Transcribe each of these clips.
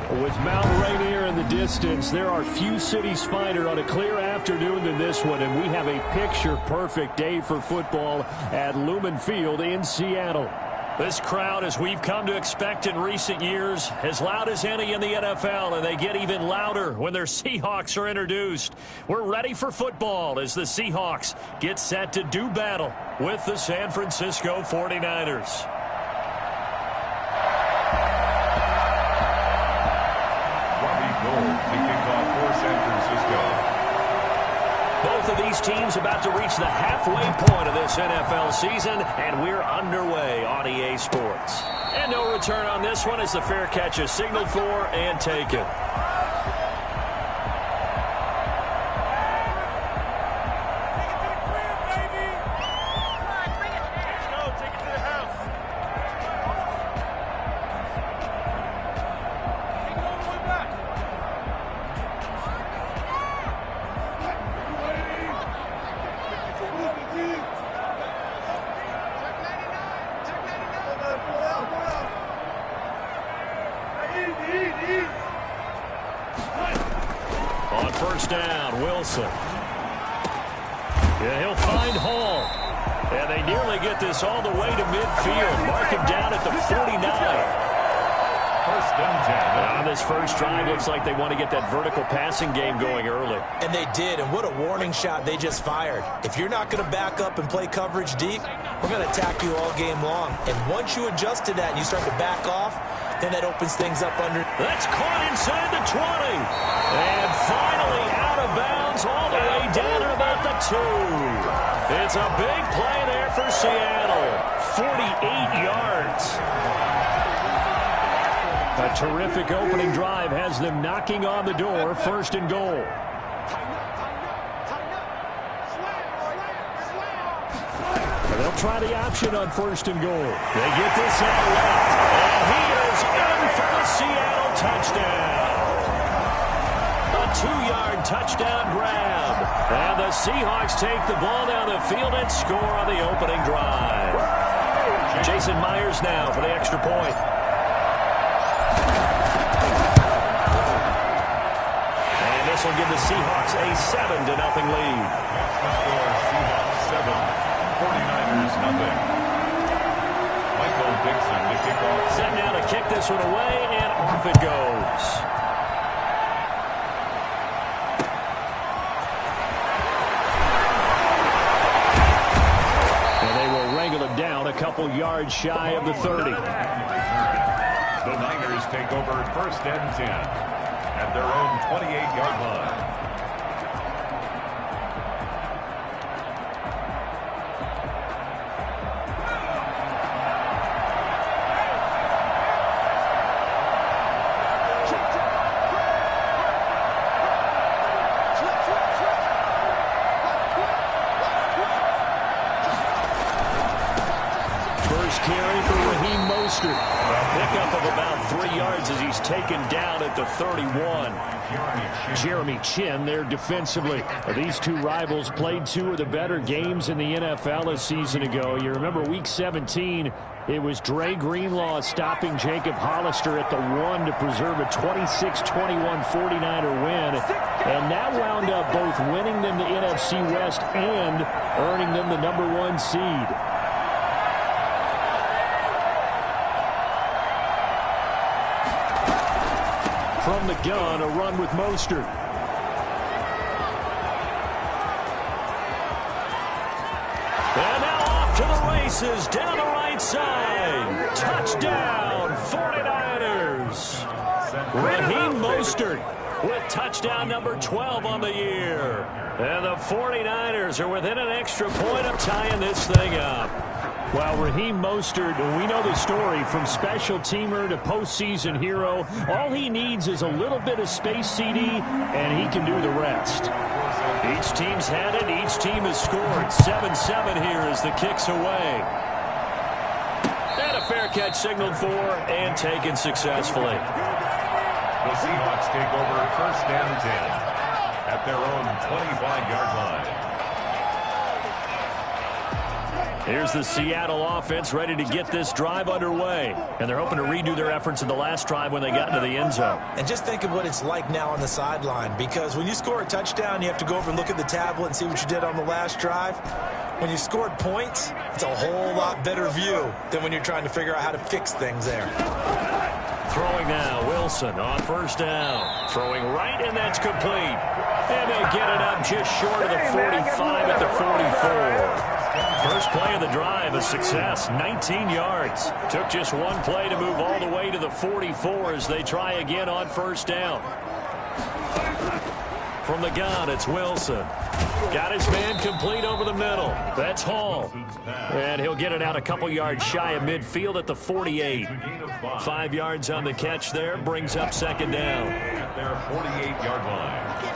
With Mount Rainier in the distance, there are few cities finer on a clear afternoon than this one, and we have a picture-perfect day for football at Lumen Field in Seattle. This crowd, as we've come to expect in recent years, as loud as any in the NFL, and they get even louder when their Seahawks are introduced. We're ready for football as the Seahawks get set to do battle with the San Francisco 49ers. Both of these teams about to reach the halfway point of this NFL season, and we're underway on EA Sports. And no return on this one as the fair catch is signaled for and taken. On first down, Wilson. Yeah, he'll find Hall. And they nearly get this all the way to midfield. Mark him down at the 49. First down, on this first drive, looks like they want to get that vertical passing game going early. And they did, and what a warning shot they just fired. If you're not going to back up and play coverage deep, we're going to attack you all game long. And once you adjust to that and you start to back off, then that opens things up under. That's caught inside the 20. And finally out of bounds all the way down to about the 2. It's a big play there for Seattle. 48 yards. A terrific opening drive has them knocking on the door, first and goal. And they'll try the option on first and goal. They get this out left. And he is in for the Seattle touchdown. A 2-yard touchdown grab. And the Seahawks take the ball down the field and score on the opening drive. Jason Myers now for the extra point. This will give the Seahawks a 7-0 lead. Seahawks 7, 49ers nothing. Michael Dixon to kick off. Set now to kick this one away, and off it goes. And they will wrangle him down a couple yards shy of the 30. The Niners take over first and 10. At their own 28-yard line. First carry for Raheem Mostert. A pickup of about 3 yards as he's taken down at the 31. Jeremy Chin there defensively. These two rivals played two of the better games in the NFL a season ago. You remember week 17, it was Dre Greenlaw stopping Jacob Hollister at the 1 to preserve a 26-21 49er win. And that wound up both winning them the NFC West and earning them the #1 seed. From the gun, a run with Mostert. And now off to the races, down the right side. Touchdown, 49ers. Raheem Mostert with touchdown number 12 on the year. And the 49ers are within an extra point of tying this thing up. Well, Raheem Mostert, we know the story, from special teamer to postseason hero. All he needs is a little bit of space, CD, and he can do the rest. Each team's had it. Each team has scored. 7-7 here as the kick's away. And a fair catch signaled for and taken successfully. The Seahawks take over first and 10 at their own 25-yard line. Here's the Seattle offense ready to get this drive underway. And they're hoping to redo their efforts in the last drive when they got into the end zone. And just think of what it's like now on the sideline, because when you score a touchdown, you have to go over and look at the tablet and see what you did on the last drive. When you scored points, it's a whole lot better view than when you're trying to figure out how to fix things there. Throwing now, Wilson on first down. Throwing right, and that's complete. And they get it up just short of the 45 at the 44. First play of the drive, a success, 19 yards. Took just one play to move all the way to the 44 as they try again on first down. From the gun, it's Wilson. Got his man complete over the middle. That's Hall. And he'll get it out a couple yards shy of midfield at the 48. 5 yards on the catch there, brings up second down. At their 48-yard line.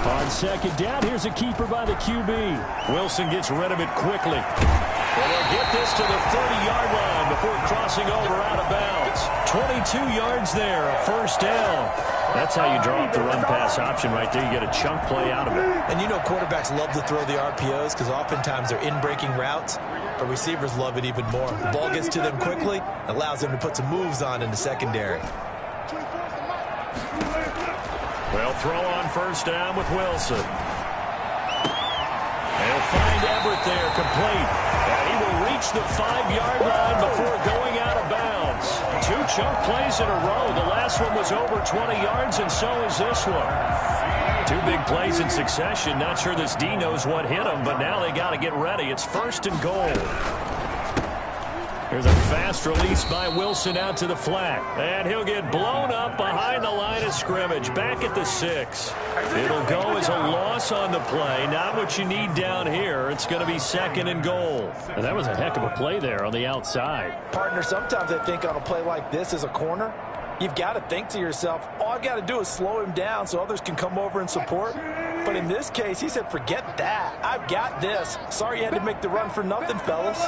On second down, here's a keeper by the QB. Wilson gets rid of it quickly. And they'll get this to the 30-yard line before crossing over out of bounds. 22 yards there, a first down. That's how you draw up the run-pass option right there. You get a chunk play out of it. And you know quarterbacks love to throw the RPOs because oftentimes they're in-breaking routes, but receivers love it even more. The ball gets to them quickly, allows them to put some moves on in the secondary. Well, throw on first down with Wilson. They'll find Everett there, complete. And he will reach the 5-yard line before going out of bounds. 2 chunk plays in a row. The last one was over 20 yards, and so is this one. 2 big plays in succession. Not sure this D knows what hit him, but now they got to get ready. It's first and goal. Here's a fast release by Wilson out to the flat. And he'll get blown up behind the line of scrimmage. Back at the 6. It'll go as a loss on the play. Not what you need down here. It's going to be second and goal. And that was a heck of a play there on the outside. Partner, sometimes I think on a play like this as a corner, you've got to think to yourself, all I've got to do is slow him down so others can come over and support. But in this case, he said, forget that. I've got this. Sorry you had to make the run for nothing, fellas.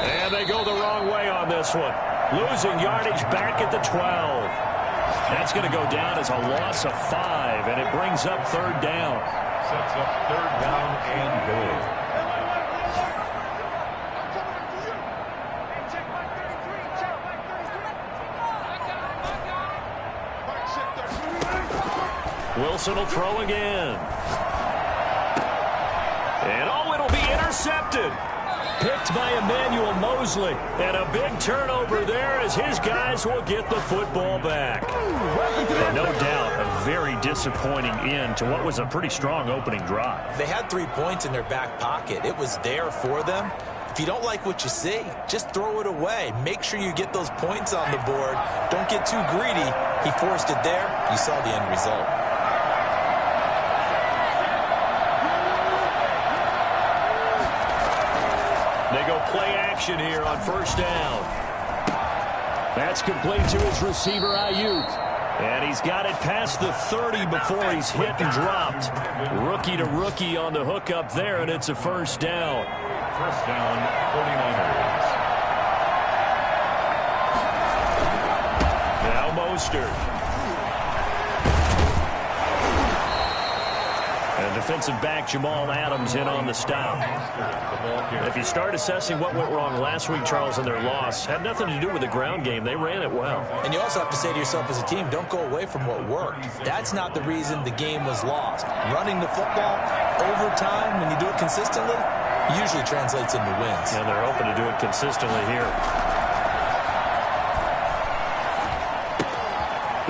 And they go the wrong way on this one. Losing yardage back at the 12. That's going to go down as a loss of 5, and it brings up third down. Sets up third down and goal. Wilson will throw again. And oh, it'll be intercepted. Picked by Emmanuel Mosley. And a big turnover there as his guys will get the football back. And no doubt, a very disappointing end to what was a pretty strong opening drive. They had 3 points in their back pocket. It was there for them. If you don't like what you see, just throw it away. Make sure you get those points on the board. Don't get too greedy. He forced it there. You saw the end result. They go play action here on first down. That's complete to his receiver, Ayuk. And he's got it past the 30 before he's hit and dropped. Rookie to rookie on the hook up there, and it's a first down. First down, 49ers. Now Mostert. And defensive back Jamal Adams in on the stop. If you start assessing what went wrong last week, Charles, in their loss, had nothing to do with the ground game. They ran it well. And you also have to say to yourself as a team, don't go away from what worked. That's not the reason the game was lost. Running the football over time, when you do it consistently, usually translates into wins. And they're hoping to do it consistently here.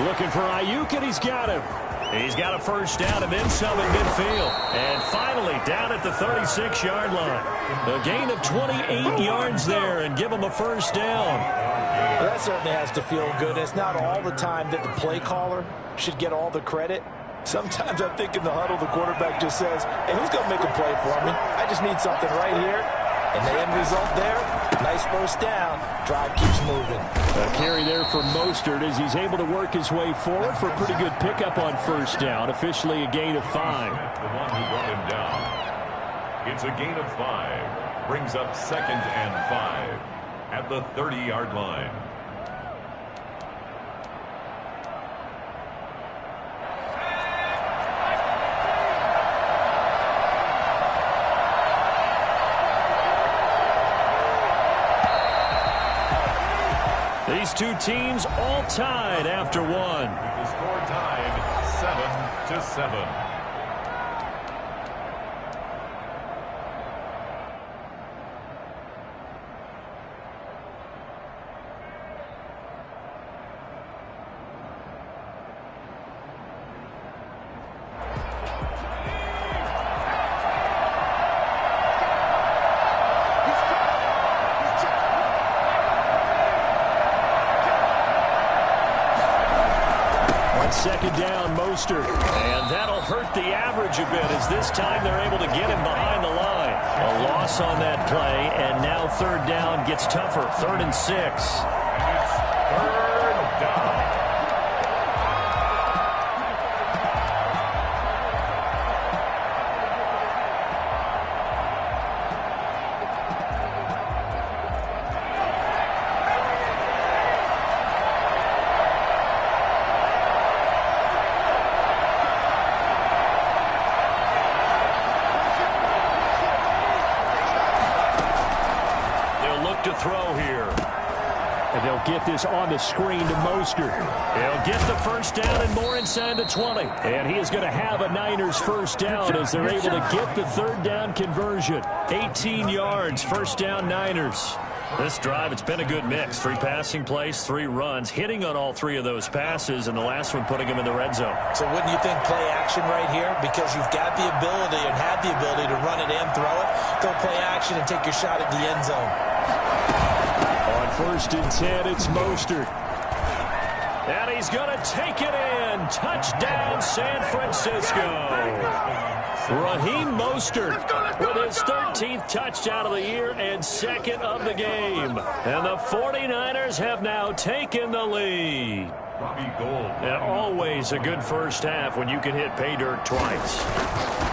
Looking for Ayuk, and he's got him. He's got a first down and then some in midfield. And finally down at the 36-yard line. A gain of 28 yards there and give him a first down. Well, that certainly has to feel good. It's not all the time that the play caller should get all the credit. Sometimes I think in the huddle, the quarterback just says, hey, who's going to make a play for me? I just need something right here. And the end result there, nice first down. Drive keeps moving. A carry there for Mostert as he's able to work his way forward for a pretty good pickup on first down. Officially a gain of 5. The one who brought him down. It's a gain of 5. Brings up second and 5 at the 30-yard line. These two teams all tied after one. The score tied 7-7. Second down, Mostert. And that'll hurt the average a bit as this time they're able to get him behind the line. A loss on that play, and now third down gets tougher. 3rd and 6. And it's third down. To throw here. And they'll get this on the screen to Mostert. They'll get the first down and more inside the 20. And he is going to have a Niners first down as they're able to get the third down conversion. 18 yards, first down Niners. This drive, it's been a good mix. 3 passing plays, 3 runs, hitting on all 3 of those passes, and the last one putting him in the red zone. So wouldn't you think play action right here? Because you've got the ability and had the ability to run it and throw it. Go play action and take your shot at the end zone. On 1st and 10, it's Mostert. And he's going to take it in. Touchdown, San Francisco. Raheem Mostert with his 13th touchdown of the year and 2nd of the game. And the 49ers have now taken the lead. Robbie Gould. And always a good first half when you can hit pay dirt twice.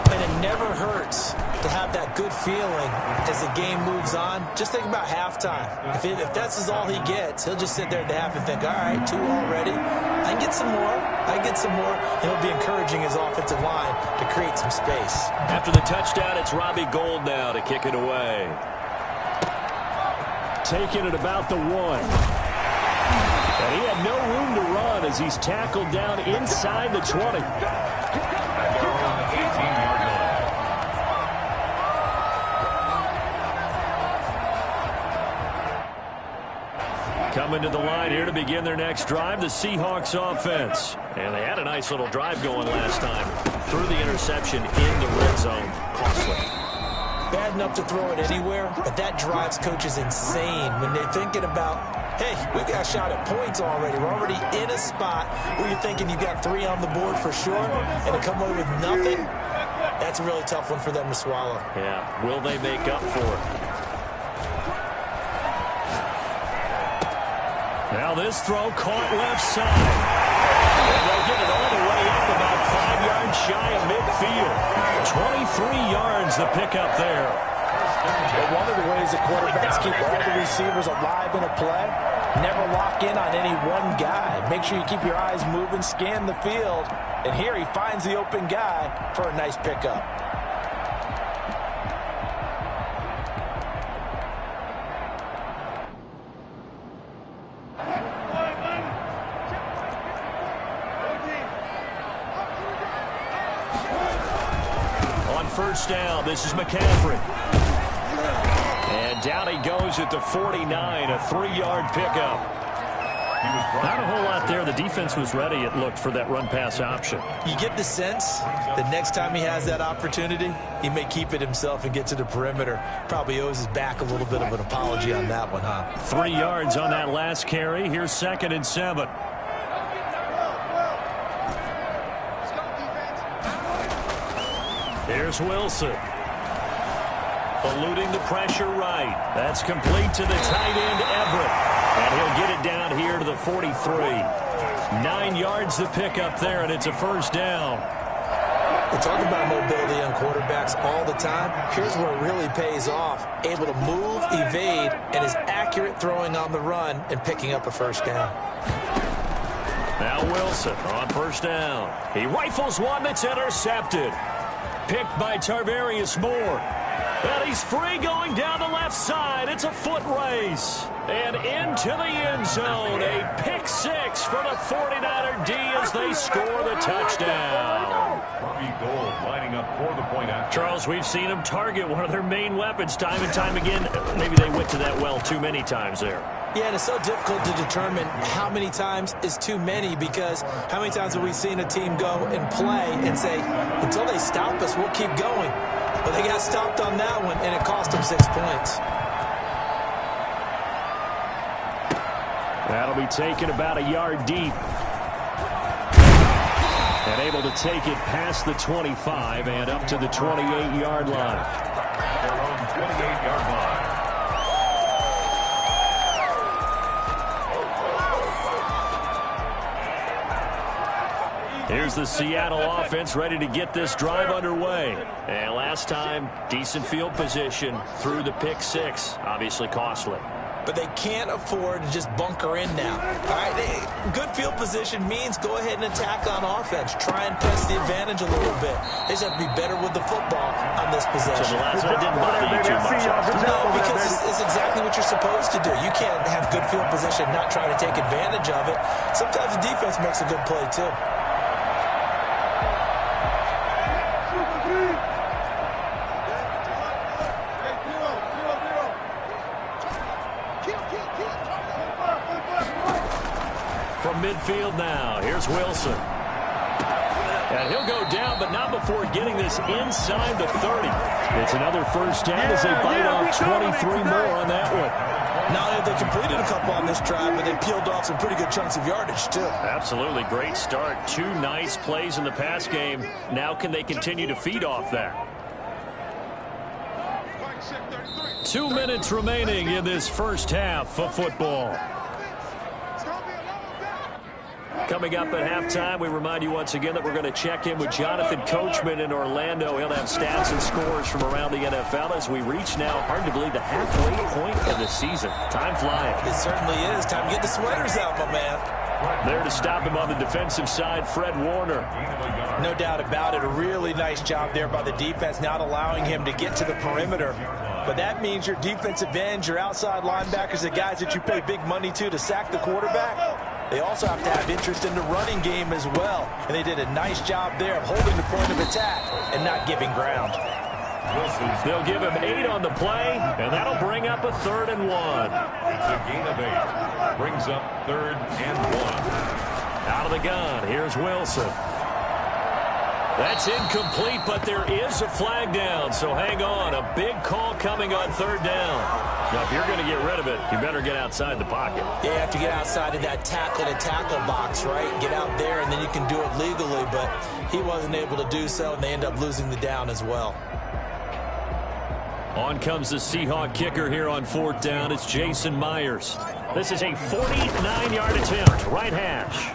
And it never hurts to have that good feeling as the game moves on. Just think about halftime. If that's all he gets, he'll just sit there at the half and think, all right, 2 already. I can get some more. I can get some more. And he'll be encouraging his offensive line to create some space. After the touchdown, it's Robbie Gould now to kick it away. Taking it about the 1. And he had no room to run as he's tackled down inside the 20. At their own 18-yard line. Coming to the line here to begin their next drive, the Seahawks offense. And they had a nice little drive going last time. Threw the interception in the red zone. Costly. Bad enough to throw it anywhere, but that drives coaches insane when they're thinking about, hey, we got a shot at points already. We're already in a spot where you're thinking you got 3 on the board for sure, and to come away with nothing, that's a really tough one for them to swallow. Yeah, will they make up for it? Now this throw caught left side. And they'll get it all the way up about 5 yards shy of midfield. 23 yards the pickup there. Well, one of the ways the quarterbacks keep all the receivers alive in a play, never lock in on any one guy. Make sure you keep your eyes moving, scan the field. And here he finds the open guy for a nice pickup. First down, this is McCaffrey. And down he goes at the 49, a 3-yard pickup. Not a whole lot there. The defense was ready, it looked, for that run-pass option. You get the sense that next time he has that opportunity, he may keep it himself and get to the perimeter. Probably owes his back a little bit of an apology on that one, huh? 3 yards on that last carry. Here's 2nd and 7. Here's Wilson. Eluding the pressure right. That's complete to the tight end, Everett. And he'll get it down here to the 43. 9 yards to pick up there, and it's a first down. We talk about mobility on quarterbacks all the time. Here's where it really pays off. Able to move, evade, and is accurate throwing on the run and picking up a first down. Now Wilson on first down. He rifles one that's intercepted. Picked by Tarvarius Moore. And he's free going down the left side. It's a foot race. And into the end zone. A pick six for the 49er D as they score the touchdown. Bobby Gold lining up for the point after. Charles, we've seen them target one of their main weapons time and time again. Maybe they went to that well too many times there. Yeah, and it's so difficult to determine how many times is too many, because how many times have we seen a team go and play and say, until they stop us, we'll keep going. But they got stopped on that one, and it cost them 6 points. That'll be taken about a yard deep. And able to take it past the 25 and up to the 28-yard line. Their own 28-yard line. Here's the Seattle offense ready to get this drive underway. And last time, decent field position through the pick six. Obviously costly. But they can't afford to just bunker in now. All right, good field position means go ahead and attack on offense. Try and press the advantage a little bit. They just have to be better with the football on this possession. So the last one didn't bother you too much. No, because it's exactly what you're supposed to do. You can't have good field position and not try to take advantage of it. Sometimes the defense makes a good play, too. From midfield now, here's Wilson. And he'll go down, but not before getting this inside the 30. It's another first down as they bite off 23 more on that one. Not only have they completed a couple on this drive, but they peeled off some pretty good chunks of yardage, too. Absolutely. Great start. Two nice plays in the pass game. Now can they continue to feed off that? 2 minutes remaining in this first half of football. Coming up at halftime, we remind you once again that we're going to check in with Jonathan Coachman in Orlando. He'll have stats and scores from around the NFL as we reach now, hard to believe, the halfway point of the season. Time flying. It certainly is. Time to get the sweaters out, my man. There to stop him on the defensive side, Fred Warner. No doubt about it. A really nice job there by the defense, not allowing him to get to the perimeter. But that means your defensive ends, your outside linebackers, the guys that you pay big money to sack the quarterback, they also have to have interest in the running game as well. And they did a nice job there of holding the point of attack and not giving ground. They'll give him 8 on the play, and that'll bring up a 3rd and 1. It's a gain of 8. Brings up 3rd and 1. Out of the gun, here's Wilson. That's incomplete, but there is a flag down, so hang on. A big call coming on 3rd down. Now, if you're going to get rid of it, you better get outside the pocket. Yeah, you have to get outside of that tackle-to-tackle box, right? Get out there, and then you can do it legally, but he wasn't able to do so, and they end up losing the down as well. On comes the Seahawk kicker here on 4th down. It's Jason Myers. This is a 49-yard attempt, right hash.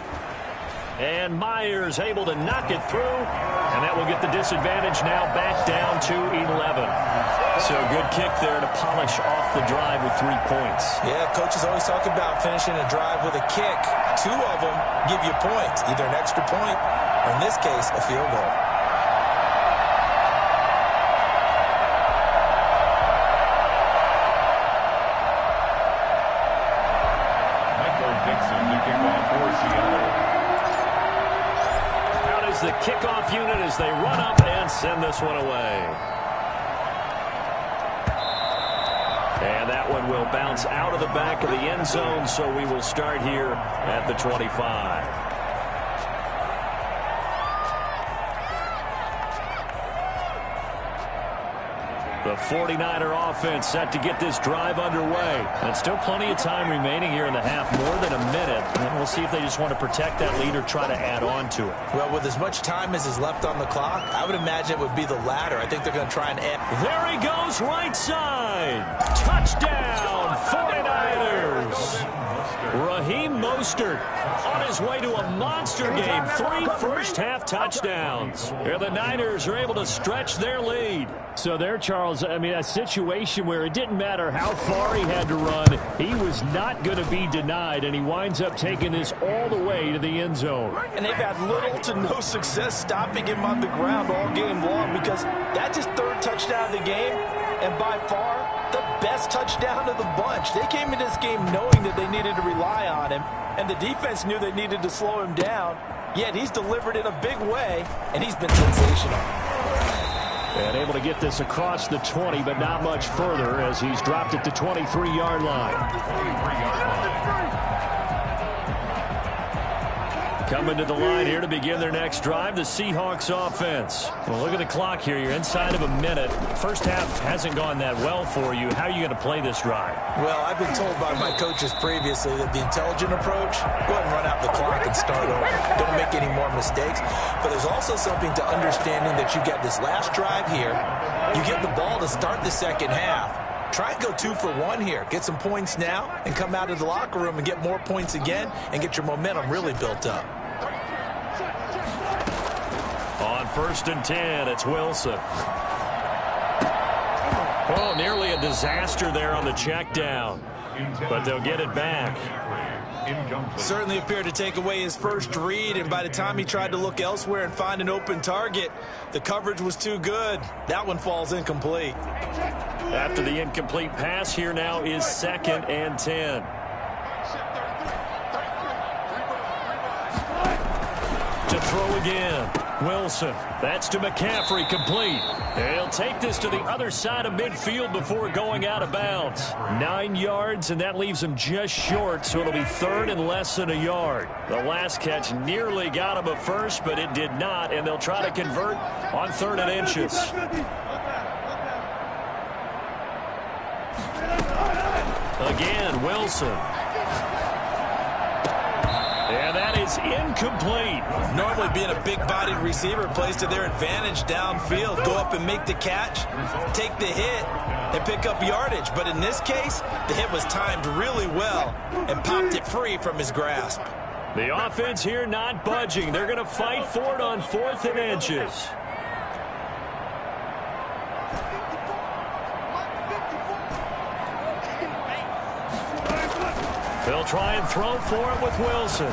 And Myers able to knock it through, and that will get the disadvantage now back down to 11. So good kick there to polish off the drive with 3 points. Yeah, coaches always talk about finishing a drive with a kick. 2 of them give you points, either an extra point or, in this case, a field goal. Michael Dixon to kick off for Seattle. Out is the kickoff unit as they run up and send this one away. And that one will bounce out of the back of the end zone, so we will start here at the 25. The 49er offense set to get this drive underway. And still plenty of time remaining here in the half, more than a minute. And we'll see if they just want to protect that lead or try to add on to it. Well, with as much time as is left on the clock, I would imagine it would be the latter. I think they're going to try and add. There he goes, right side. Touchdown, 49ers. Raheem Mostert on his way to a monster game. 3 first-half touchdowns. And the Niners are able to stretch their lead. So there, Charles, I mean, a situation where it didn't matter how far he had to run, he was not going to be denied, and he winds up taking this all the way to the end zone. And they've had little to no success stopping him on the ground all game long, because that's his 3rd touchdown of the game, and by far the best touchdown of the bunch. They came into this game knowing that they needed to rely on him, and the defense knew they needed to slow him down, yet he's delivered in a big way, and he's been sensational. And able to get this across the 20, but not much further as he's dropped it to 23-yard line. Coming to the line here to begin their next drive, the Seahawks offense. Well, look at the clock here. You're inside of a minute. First half hasn't gone that well for you. How are you going to play this drive? Well, I've been told by my coaches previously that the intelligent approach, go ahead and run out the clock and start over. Don't make any more mistakes. But there's also something to understanding that you get this last drive here. You get the ball to start the second half. Try and go 2 for 1 here. Get some points now and come out of the locker room and get more points again and get your momentum really built up. On 1st and 10, it's Wilson. Oh, nearly a disaster there on the check down. But they'll get it back. Certainly appeared to take away his first read, and by the time he tried to look elsewhere and find an open target, the coverage was too good. That one falls incomplete. After the incomplete pass, here now is 2nd and 10. To throw again. Wilson. That's to McCaffrey, complete. He'll take this to the other side of midfield before going out of bounds. 9 yards, and that leaves him just short, so it'll be 3rd and less than a yard. The last catch nearly got him a first, but it did not, and they'll try to convert on 3rd and inches. Again, Wilson. And that is incomplete. Normally being a big-bodied receiver plays to their advantage downfield. Go up and make the catch, take the hit, and pick up yardage. But in this case, the hit was timed really well and popped it free from his grasp. The offense here not budging. They're going to fight for it on 4th and inches. They'll try and throw for it with Wilson.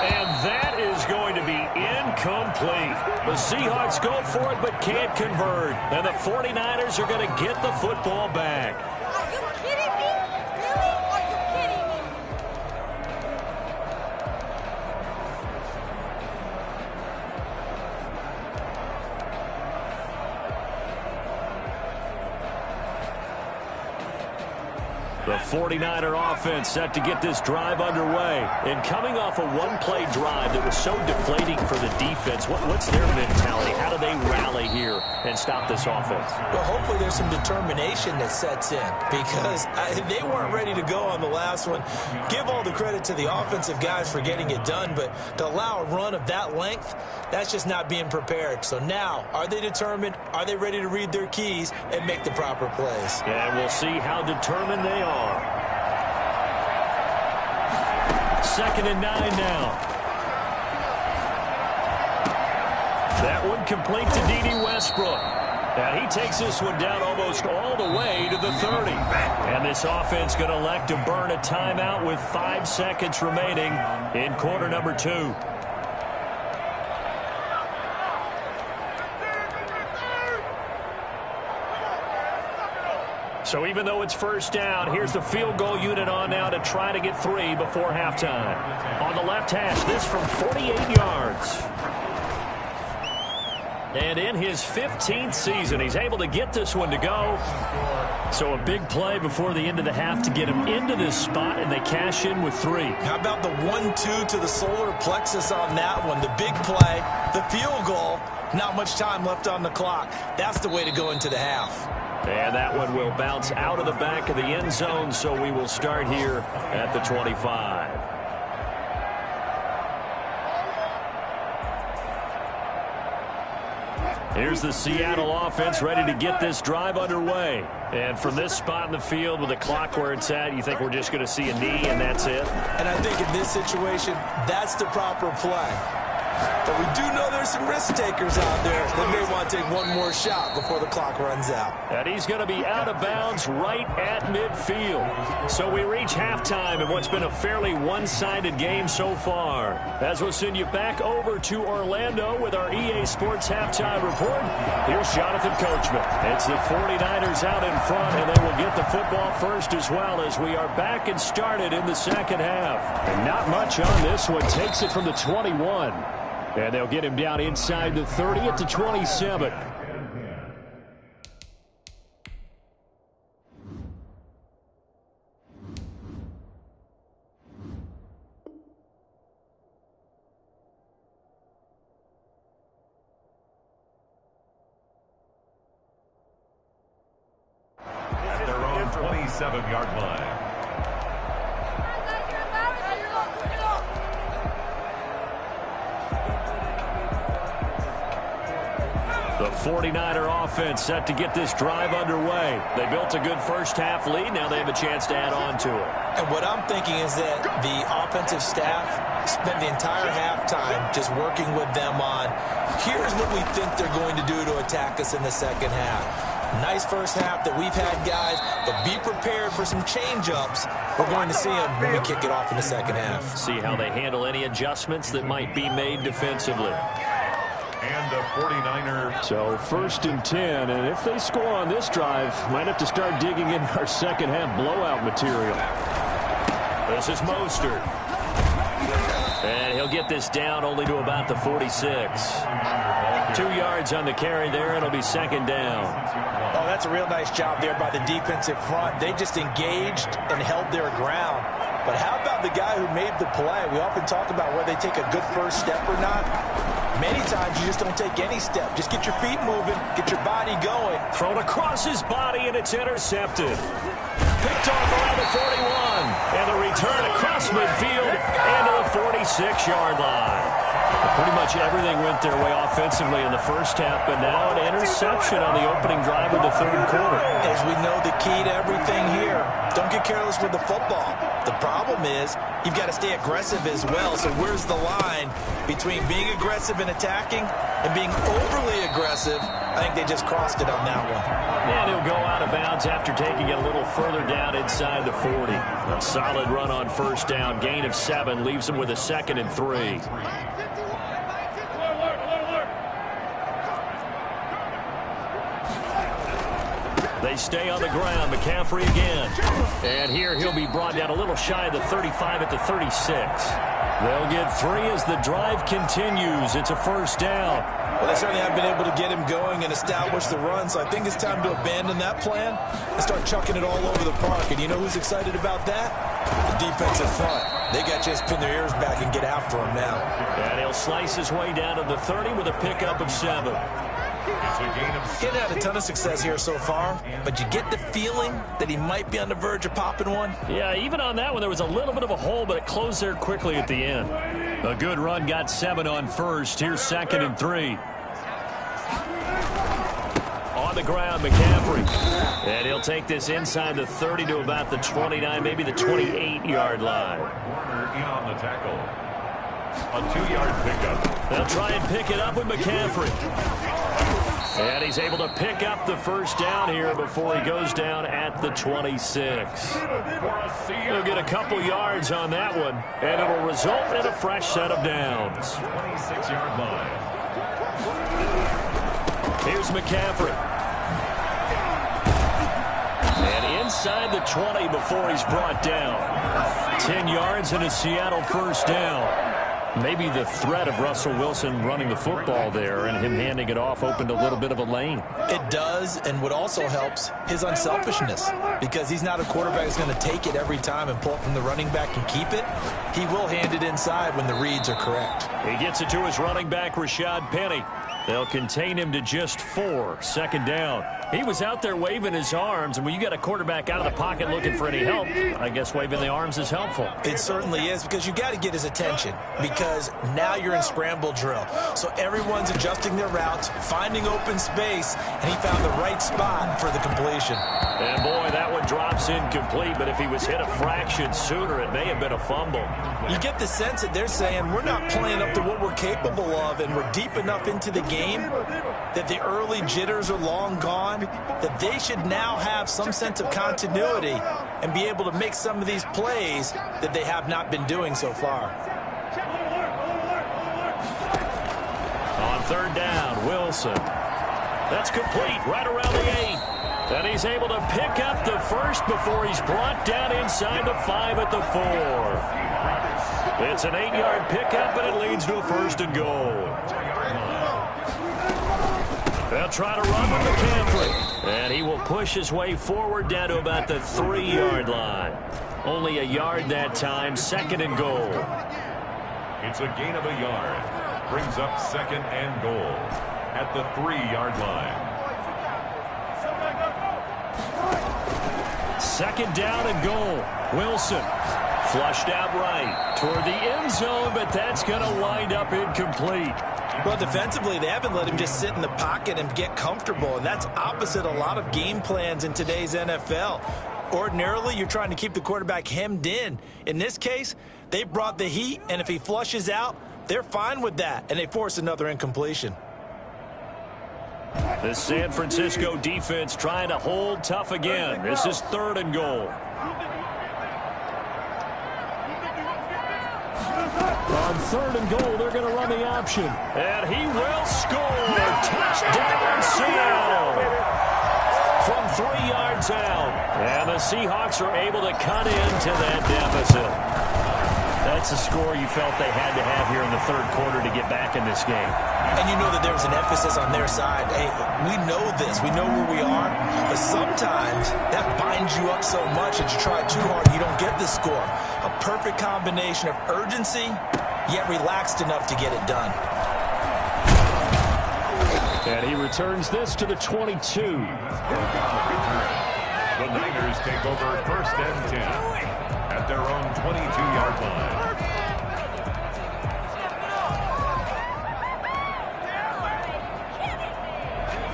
And that is going to be incomplete. The Seahawks go for it but can't convert. And the 49ers are going to get the football back. Are you kidding me? Really? Are you kidding me? The 49er offense set to get this drive underway. And coming off a one-play drive that was so deflating for the defense, what's their mentality? How do they rally here and stop this offense? Well, hopefully there's some determination that sets in, because they weren't ready to go on the last one. Give all the credit to the offensive guys for getting it done, but to allow a run of that length, that's just not being prepared. So now, are they determined? Are they ready to read their keys and make the proper plays? And we'll see how determined they are. 2nd and 9 now. That one complete to D.D. Westbrook. And he takes this one down almost all the way to the 30. And this offense going to elect to burn a timeout with 5 seconds remaining in quarter number 2. So even though it's first down, here's the field goal unit on now to try to get 3 before halftime. On the left hash, this from 48 yards. And in his 15th season, he's able to get this one to go. So a big play before the end of the half to get him into this spot, and they cash in with 3. How about the 1-2 to the solar plexus on that one? The big play, the field goal, not much time left on the clock. That's the way to go into the half. And that one will bounce out of the back of the end zone, so we will start here at the 25. Here's the Seattle offense ready to get this drive underway. And from this spot in the field with the clock where it's at, you think we're just going to see a knee and that's it? And I think in this situation, that's the proper play. But we do know there's some risk takers out there that may want to take one more shot before the clock runs out. And he's going to be out of bounds right at midfield. So we reach halftime in what's been a fairly one-sided game so far. As we'll send you back over to Orlando with our EA Sports Halftime Report, here's Jonathan Coachman. It's the 49ers out in front, and they will get the football first as well as we are back and started in the second half. And not much on this one. Takes it from the 21. And they'll get him down inside the 30 at the 27. At their own 27-yard line. The 49er offense set to get this drive underway. They built a good first-half lead. Now they have a chance to add on to it. And what I'm thinking is that the offensive staff spent the entire halftime just working with them on, here's what we think they're going to do to attack us in the second half. Nice first half that we've had, guys, but be prepared for some change-ups. We're going to see them when we kick it off in the second half. See how they handle any adjustments that might be made defensively. And the 49er. So 1st and 10, and if they score on this drive, might have to start digging in our second half blowout material. This is Mostert. And he'll get this down only to about the 46. 2 yards on the carry there. It'll be second down. Oh, that's a real nice job there by the defensive front. They just engaged and held their ground. But how about the guy who made the play? We often talk about whether they take a good first step or not. Many times you just don't take any step. Just get your feet moving, get your body going. Thrown across his body, and it's intercepted. Picked off around the 41. And the return across midfield into the 46-yard line. Pretty much everything went their way offensively in the first half, but now an interception on the opening drive of the third quarter. As we know, the key to everything here, don't get careless with the football. The problem is you've got to stay aggressive as well. So where's the line between being aggressive and attacking and being overly aggressive? I think they just crossed it on that one. And he'll go out of bounds after taking it a little further down inside the 40. A solid run on first down. Gain of 7 leaves him with a 2nd and 3. They stay on the ground. McCaffrey again. And here he'll be brought down a little shy of the 35 at the 36. They'll get 3 as the drive continues. It's a first down. Well, they certainly have been able to get him going and establish the run, so I think it's time to abandon that plan and start chucking it all over the park. And you know who's excited about that? The defensive front. They got to just pin their ears back and get after him now. And he'll slice his way down to the 30 with a pickup of 7. It's a gain of 6. Getting had a ton of success here so far, but you get the feeling that he might be on the verge of popping one. Yeah, even on that one, there was a little bit of a hole, but it closed there quickly at the end. A good run, got 7 on first. Here's 2nd and 3. On the ground, McCaffrey. And he'll take this inside the 30 to about the 29, maybe the 28-yard line. Warner in on the tackle. A 2-yard pickup. They'll try and pick it up with McCaffrey. And he's able to pick up the first down here before he goes down at the 26. He'll get a couple yards on that one, and it'll result in a fresh set of downs. 26-yard line. Here's McCaffrey. And inside the 20 before he's brought down. 10 yards and a Seattle first down. Maybe the threat of Russell Wilson running the football there and him handing it off opened a little bit of a lane. It does, and what also helps, his unselfishness. Because he's not a quarterback who's going to take it every time and pull it from the running back and keep it. He will hand it inside when the reads are correct. He gets it to his running back, Rashad Penny. They'll contain him to just 4. Second down. He was out there waving his arms, and when you got a quarterback out of the pocket looking for any help, I guess waving the arms is helpful. It certainly is, because you got to get his attention, because now you're in scramble drill. So everyone's adjusting their routes, finding open space, and he found the right spot for the completion. And boy, that one drops incomplete, but if he was hit a fraction sooner, it may have been a fumble. You get the sense that they're saying we're not playing up to what we're capable of, and we're deep enough into the game that the early jitters are long gone, that they should now have some sense of continuity and be able to make some of these plays that they have not been doing so far. On third down, Wilson. That's complete right around the 8. And he's able to pick up the first before he's brought down inside the 5 at the 4. It's an 8-yard pickup, and it leads to a first and goal. They'll try to run with McCaffrey. And he will push his way forward down to about the 3-yard line. Only a yard that time, second and goal. It's a gain of a yard. Brings up second and goal at the 3-yard line. Second down and goal. Wilson flushed out right toward the end zone, but that's going to wind up incomplete. Well, defensively, they haven't let him just sit in the pocket and get comfortable, and that's opposite a lot of game plans in today's NFL. Ordinarily, you're trying to keep the quarterback hemmed in. In this case, they brought the heat, and if he flushes out, they're fine with that, and they force another incompletion. The San Francisco defense trying to hold tough again. This is third and goal. On third and goal, they're going to run the option. And he will score. Touchdown, Seattle. From 3 yards out. And the Seahawks are able to cut into that deficit. That's a score you felt they had to have here in the third quarter to get back in this game. And you know that there's an emphasis on their side. Hey, we know this. We know where we are. But sometimes that binds you up so much that you try too hard, you don't get the score. A perfect combination of urgency, yet relaxed enough to get it done. And he returns this to the 22. The Niners take over first and 10 at their own 22-yard line.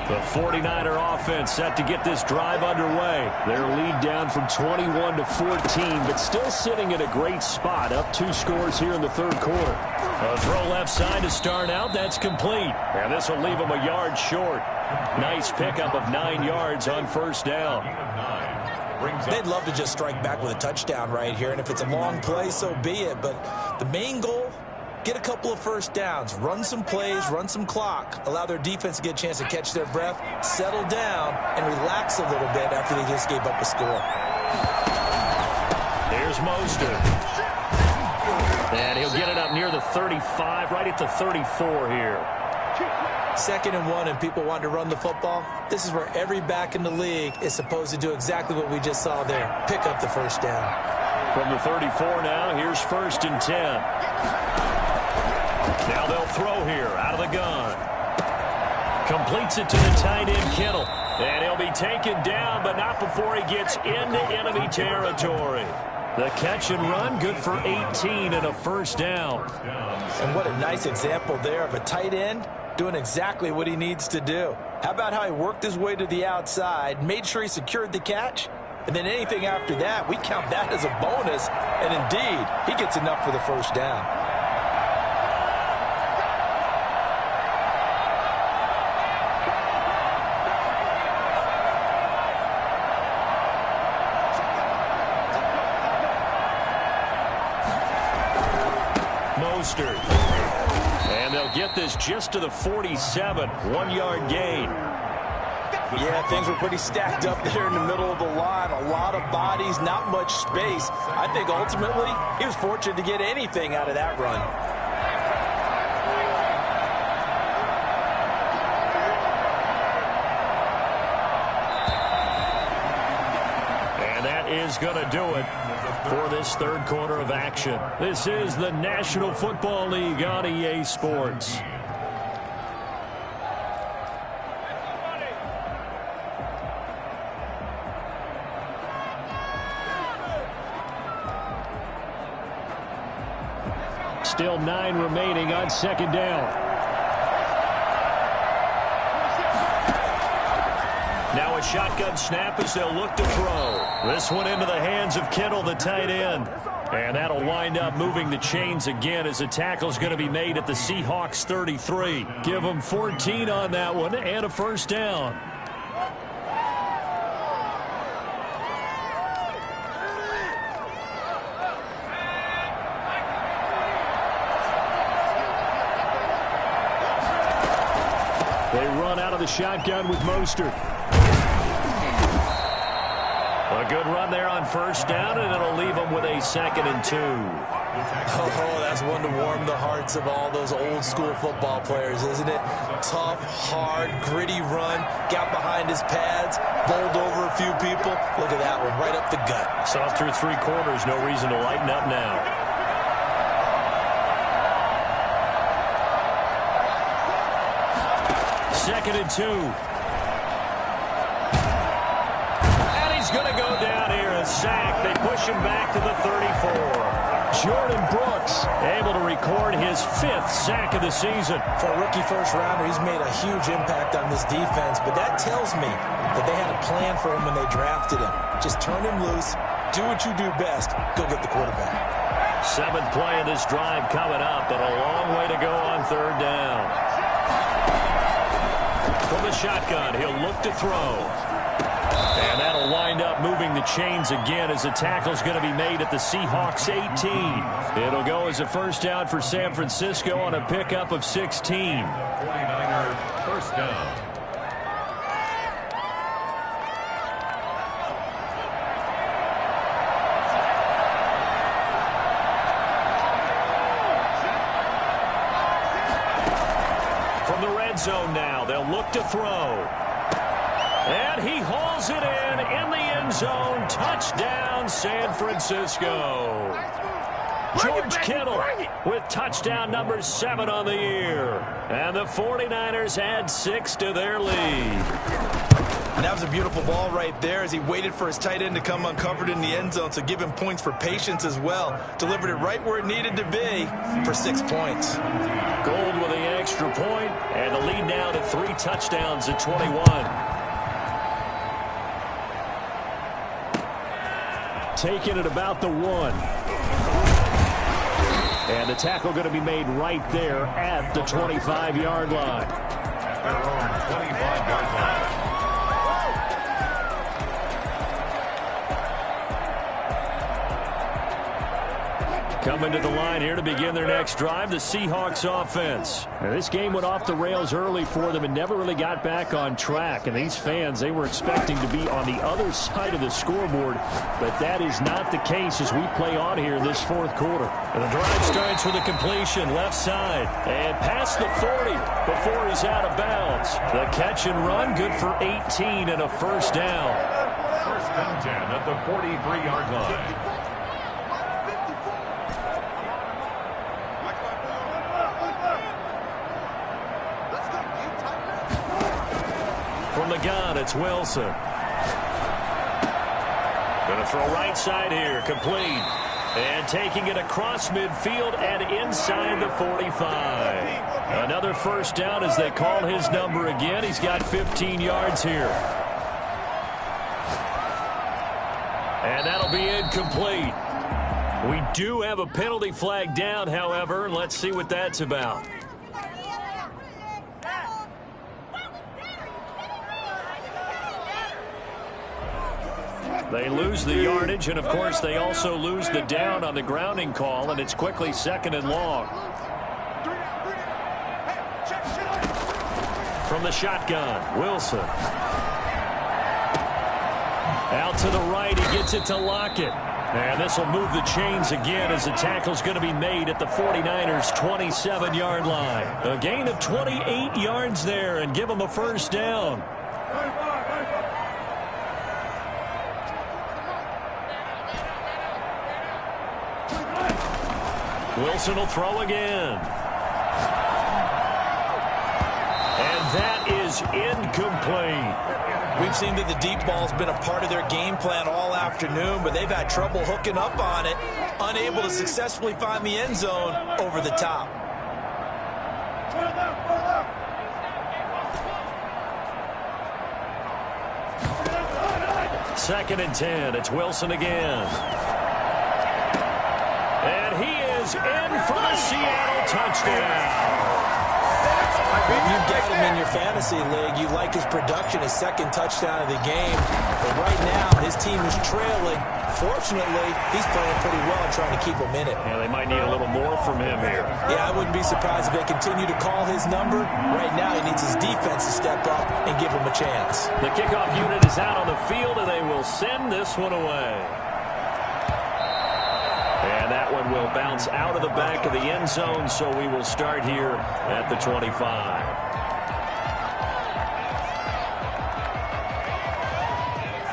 The 49er offense set to get this drive underway. Their lead down from 21 to 14, but still sitting in a great spot, up 2 scores here in the third quarter. A throw left side to start out. That's complete. And this will leave them a yard short. Nice pickup of 9 yards on first down. They'd love to just strike back with a touchdown right here, and if it's a long play, so be it. But the main goal, get a couple of first downs, run some plays, run some clock, allow their defense to get a chance to catch their breath, settle down, and relax a little bit after they just gave up a score. Here's Mostert. And he'll get it up near the 35, right at the 34 here. 2nd and 1, and people want to run the football. This is where every back in the league is supposed to do exactly what we just saw there. Pick up the first down. From the 34 now, here's 1st and 10. Now they'll throw here out of the gun. Completes it to the tight end, Kittle. And he'll be taken down, but not before he gets into enemy territory. The catch and run, good for 18 and a first down. And what a nice example there of a tight end doing exactly what he needs to do. How about how he worked his way to the outside, made sure he secured the catch, and then anything after that, we count that as a bonus. And indeed, he gets enough for the first down. Mostert. And they'll get this just to the 47, 1-yard gain. Yeah, things were pretty stacked up there in the middle of the line. A lot of bodies, not much space. I think ultimately he was fortunate to get anything out of that run. And that is going to do it for this third quarter of action. This is the National Football League on EA Sports. Still 9 remaining on second down. Now a shotgun snap as they'll look to throw. This one into the hands of Kittle, the tight end. And that'll wind up moving the chains again as the tackle's going to be made at the Seahawks 33. Give them 14 on that one and a first down. They run out of the shotgun with Mostert. A good run there on first down, and it'll leave them with a 2nd and 2. Oh, that's one to warm the hearts of all those old-school football players, isn't it? Tough, hard, gritty run, got behind his pads, bowled over a few people. Look at that one, right up the gut. So through 3 quarters, no reason to lighten up now. Second and 2. And he's going to go down here, a sack. They push him back to the 34. Jordan Brooks able to record his 5th sack of the season. For a rookie first-rounder, he's made a huge impact on this defense, but that tells me that they had a plan for him when they drafted him. Just turn him loose, do what you do best, go get the quarterback. 7th play of this drive coming up, but a long way to go on third down. From the shotgun, he'll look to throw. And that'll wind up moving the chains again as the tackle's going to be made at the Seahawks 18. It'll go as a first down for San Francisco on a pickup of 16. 49ers first down. From the red zone now, they'll look to throw. And he hauls it in the end zone. Touchdown, San Francisco. George Kittle with touchdown number 7 on the year. And the 49ers add 6 to their lead. And that was a beautiful ball right there as he waited for his tight end to come uncovered in the end zone, so give him points for patience as well. Delivered it right where it needed to be for 6 points. Gold with the extra point, and the lead now to 3 touchdowns at 21. Taking it about the 1. And the tackle going to be made right there at the 25-yard line. At their own 25-yard line. Coming to the line here to begin their next drive, the Seahawks offense. Now, this game went off the rails early for them and never really got back on track. And these fans, they were expecting to be on the other side of the scoreboard, but that is not the case as we play on here this 4th quarter. And the drive starts with a completion left side and past the 40 before he's out of bounds. The catch and run good for 18 and a first down. First and 10 at the 43-yard line. From the gun, it's Wilson. Going to throw right side here, complete. And taking it across midfield and inside the 45. Another first down as they call his number again. He's got 15 yards here. And that'll be incomplete. We do have a penalty flag down, however. Let's see what that's about. They lose the yardage, and of course they also lose the down on the grounding call, and it's quickly 2nd and long. From the shotgun, Wilson. Out to the right, he gets it to Lockett. And this will move the chains again as the tackle's going to be made at the 49ers' 27-yard line. A gain of 28 yards there and give them a first down. Wilson will throw again. And that is is incomplete. We've seen that the deep ball's been a part of their game plan all afternoon, but they've had trouble hooking up on it, unable to successfully find the end zone over the top. Second and 10. It's Wilson again. And he is in for the Seattle touchdown. You've got him in your fantasy league. You like his production, his second touchdown of the game. But right now, his team is trailing. Fortunately, he's playing pretty well and trying to keep him in it. Yeah, they might need a little more from him here. Yeah, I wouldn't be surprised if they continue to call his number. Right now, he needs his defense to step up and give him a chance. The kickoff unit is out on the field, and they will send this one away. And that one will bounce out of the back of the end zone, so we will start here at the 25.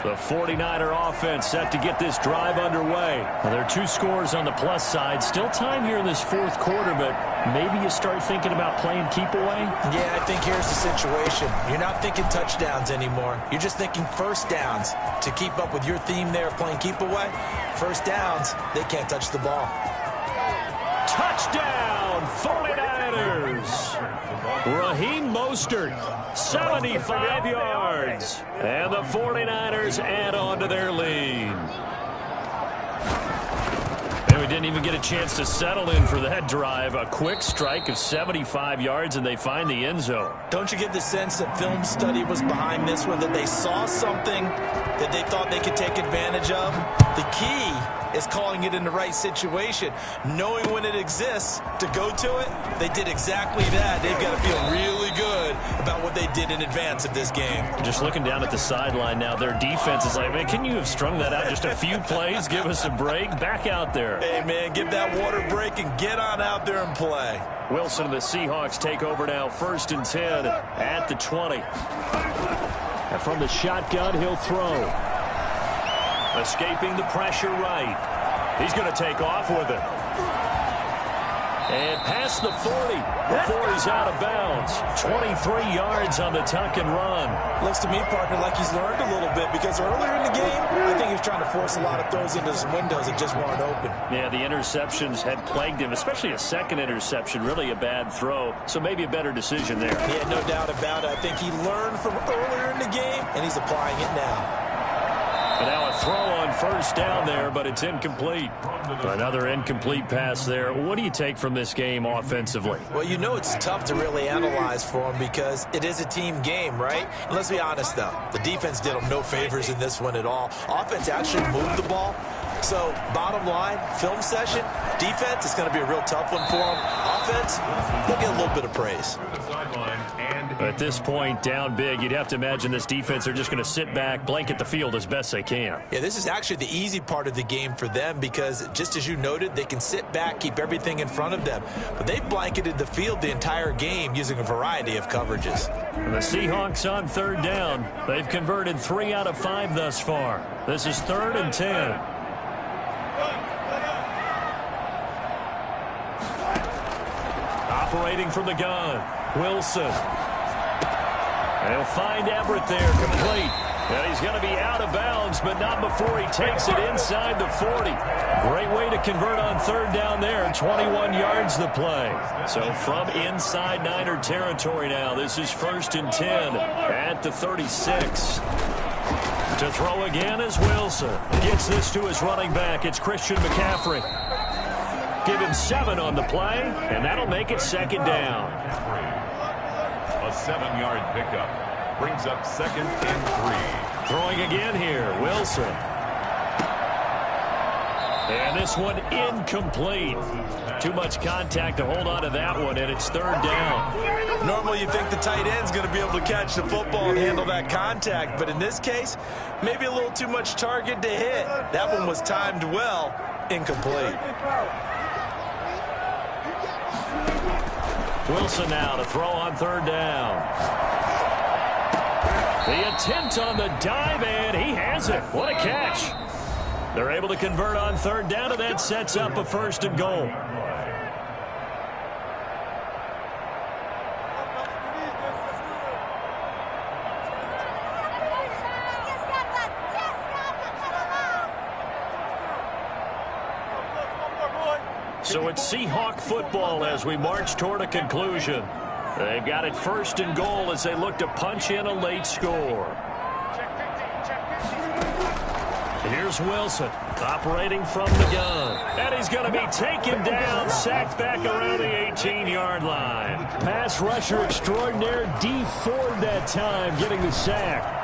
The 49er offense set to get this drive underway. Well, there are two scores on the plus side. Still time here in this fourth quarter, but maybe you start thinking about playing keep away? Yeah, I think here's the situation. You're not thinking touchdowns anymore. You're just thinking first downs. To keep up with your theme there, playing keep away, first downs, they can't touch the ball. Touchdown, 49ers. Raheem Mostert, 75 yards. And the 49ers add on to their lead. And we didn't even get a chance to settle in for that drive. A quick strike of 75 yards, and they find the end zone. Don't you get the sense that film study was behind this one, that they saw something that they thought they could take advantage of? The key is calling it in the right situation, knowing when it exists to go to it. They did exactly that. They've got to feel really good about what they did in advance of this game. Just looking down at the sideline now, their defense is like, man, can you have strung that out just a few plays? Give us a break. Back out there. Hey, man, give that water break and get on out there and play. Wilson and the Seahawks take over now, 1st and 10 at the 20. And from the shotgun, he'll throw. Escaping the pressure right. He's going to take off with it. And past the 40 before he's out of bounds. 23 yards on the tuck and run. Looks to me, partner, like he's learned a little bit, because earlier in the game, I think he was trying to force a lot of throws into some windows that just weren't open. Yeah, the interceptions had plagued him, especially a second interception, really a bad throw. So maybe a better decision there. Yeah, no doubt about it. I think he learned from earlier in the game, and he's applying it now. And now a throw on first down there, but it's incomplete. Another incomplete pass there. What do you take from this game offensively? Well, you know it's tough to really analyze for him because it is a team game, right? And let's be honest, though. The defense did them no favors in this one at all. Offense actually moved the ball. So, bottom line, film session, defense is going to be a real tough one for them. Offense, they'll get a little bit of praise. At this point, down big, you'd have to imagine this defense are just going to sit back, blanket the field as best they can. Yeah, this is actually the easy part of the game for them because, just as you noted, they can sit back, keep everything in front of them. But they've blanketed the field the entire game using a variety of coverages. And the Seahawks on 3rd down. They've converted 3 out of 5 thus far. This is 3rd and 10. Operating from the gun, Wilson. They'll find Everett there, complete. And he's going to be out of bounds, but not before he takes it inside the 40. Great way to convert on 3rd down there. 21 yards the play. So from inside Niner territory now, this is 1st and 10 at the 36. To throw again is Wilson. Gets this to his running back. It's Christian McCaffrey. Give him 7 on the play, and that'll make it 2nd down. A 7-yard pickup brings up 2nd and 3. Throwing again here, Wilson. And this one incomplete. Too much contact to hold on to that one, and it's 3rd down. Normally you think the tight end's going to be able to catch the football and handle that contact, but in this case, maybe a little too much target to hit. That one was timed well, incomplete. Wilson now to throw on 3rd down. The attempt on the dive, and he has it. What a catch. They're able to convert on 3rd down, and that sets up a 1st and goal. So it's Seahawk football as we march toward a conclusion. They've got it 1st and goal as they look to punch in a late score. Here's Wilson operating from the gun. And he's going to be taken down, sacked back around the 18-yard line. Pass rusher extraordinaire, D Ford that time getting the sack.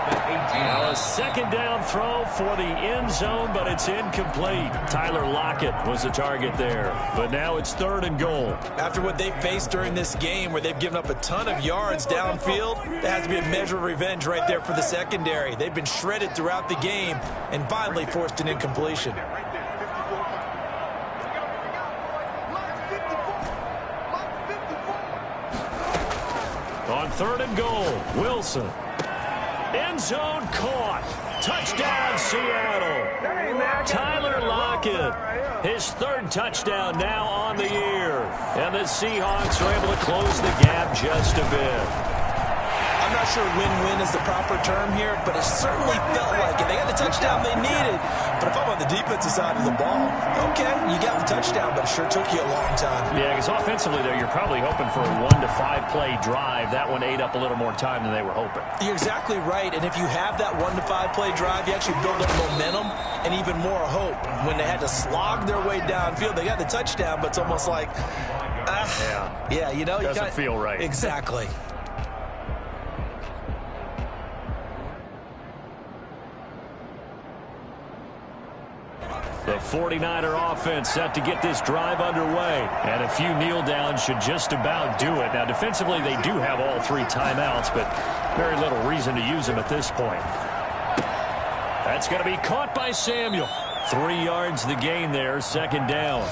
Now a 2nd down throw for the end zone, but it's incomplete. Tyler Lockett was the target there. But now it's 3rd and goal. After what they faced during this game where they've given up a ton of yards downfield, there has to be a measure of revenge right there for the secondary. They've been shredded throughout the game and finally forced an incompletion. On 3rd and goal, Wilson. End zone caught. Touchdown, Seattle. Tyler Lockett, his 3rd touchdown now on the year. And the Seahawks are able to close the gap just a bit. I'm not sure win-win is the proper term here, but it certainly felt like it. They got the touchdown they needed. But if I'm on the defensive side of the ball, okay, you got the touchdown, but it sure took you a long time. Yeah, because offensively, though, you're probably hoping for a 1 to 5 play drive. That one ate up a little more time than they were hoping. You're exactly right, and if you have that 1 to 5 play drive, you actually build up momentum and even more hope. When they had to slog their way downfield, they got the touchdown, but it's almost like, yeah, you know, doesn't feel right. Exactly. The 49er offense set to get this drive underway. And a few kneel downs should just about do it. Now, defensively, they do have all 3 timeouts, but very little reason to use them at this point. That's going to be caught by Samuel. 3 yards the gain there, 2nd down.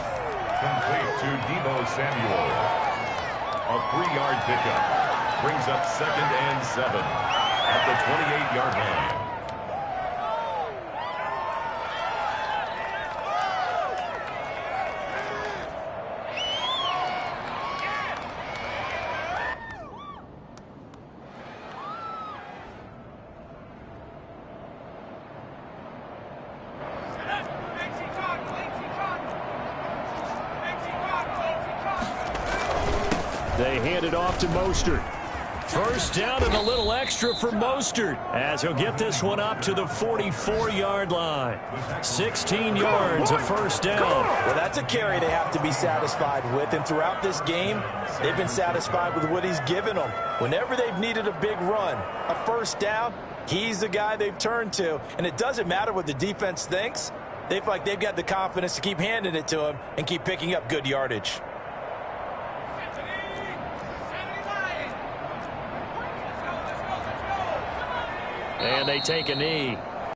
Complete to Deebo Samuel. A 3-yard pickup. Brings up 2nd and 7 at the 28-yard line. They hand it off to Mostert. 1st down and a little extra for Mostert as he'll get this one up to the 44-yard line. 16 yards, a 1st down. Well, that's a carry they have to be satisfied with, and throughout this game, they've been satisfied with what he's given them. Whenever they've needed a big run, a 1st down, he's the guy they've turned to, and it doesn't matter what the defense thinks. They feel like they've got the confidence to keep handing it to him and keep picking up good yardage. And they take a knee.